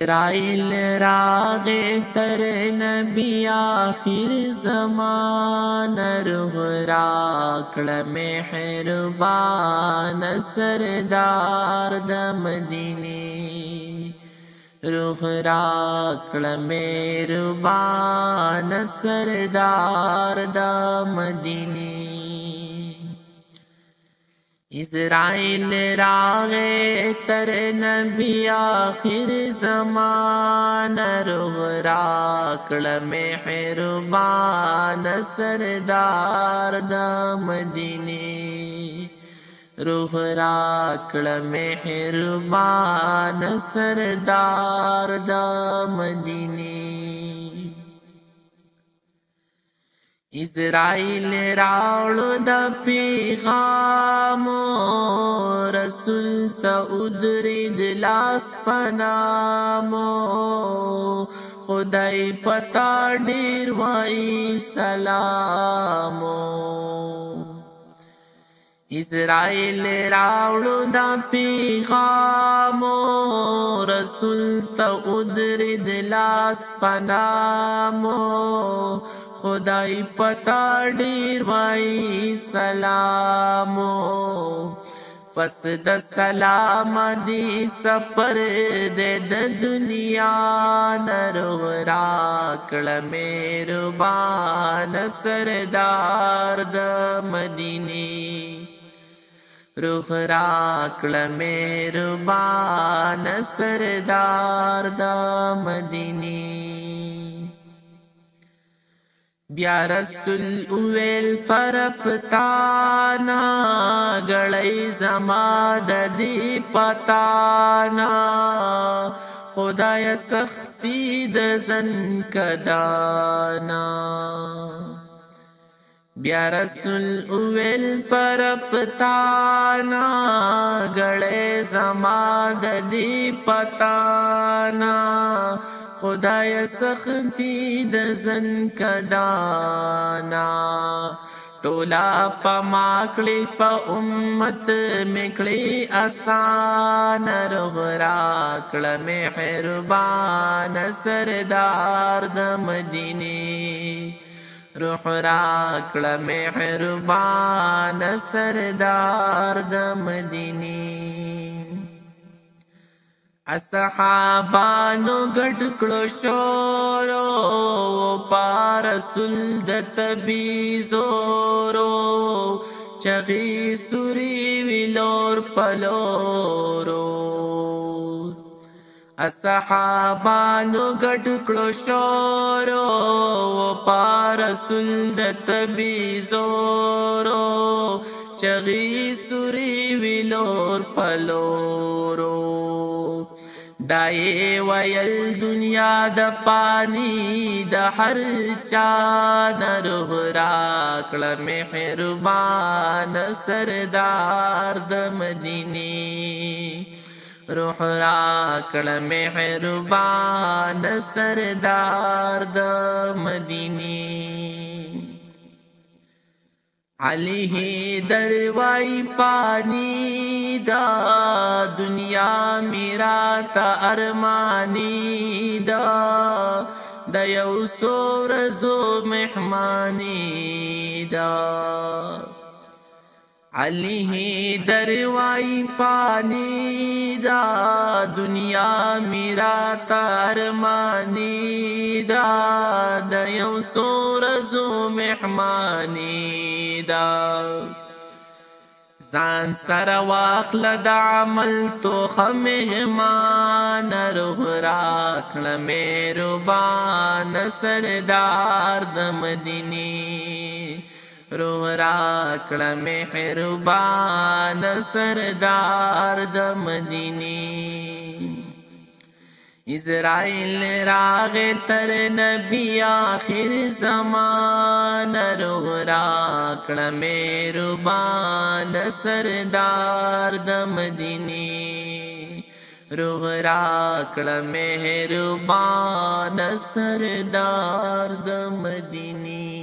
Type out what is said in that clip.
اسرائیل راغے تر نبی آخر زمان روح راکڑ مہربان سردار د مدینی روح راکڑ مہربان سردار د مدینی اسرائیل راغے تر نبی آخر زمان روح راکڑ مہربان سردار د مدینی روح راکڑ مہربان سردار د مدینی اسرائیل راوڑو دا پیغامو رسول تا ادرید لاس پنامو خدای پتا ډیر وای سلامو اسرائیل راوڑو دا پیغامو رسول تا ادرید لاس پنامو خدای پتا ډیر وای سلامو پس د سلام دی سفر د دنیا نروح راکړ مهربان سردار د مدینی روح راکړ مهربان سردار د مدینی بیا رسول اویل پر پتانا گڑی زما د دی پتانا خدای سختی د زن کدانا بیا رسول اویل پر پتانا گڑی زما د دی پتانا خدای سختی د زن کدانا ټولا په ماکړي په امت میکړي آسان روح راکړ مهربان سردار د مدینی روح راکړ مهربان سردار د مدینی اصحابانو گٹ کړو شورو پا رسول د تبیزورو چغی سوری ویلور پلورو اصحابانو گٹ کړو شورو پا رسول د تبیزورو چغی سوری ویلور پلورو دائے ویل دنیا د پانی د هر چا روح راکړ مهربان سردار د مدینی روح راکړ مهربان سردار د مدینی علی دروائی پانی دا دنیا میرا تا ارمانی دا یو سورزو مہمانی دا علی دروائی پانی دا دنیا میرا تا ارمانی دا یو سورزو مہمانی دا ځان سره واخل د عمل تو خمهمان روح راکړ مهربان سردار د مدینی روح راکړ مهربان سردار د مدینی اسرائیل راغے تر نبی آخر زمان روح راکړ مهربان سردار د مدینی روح راکړ مهربان سردار د مدینی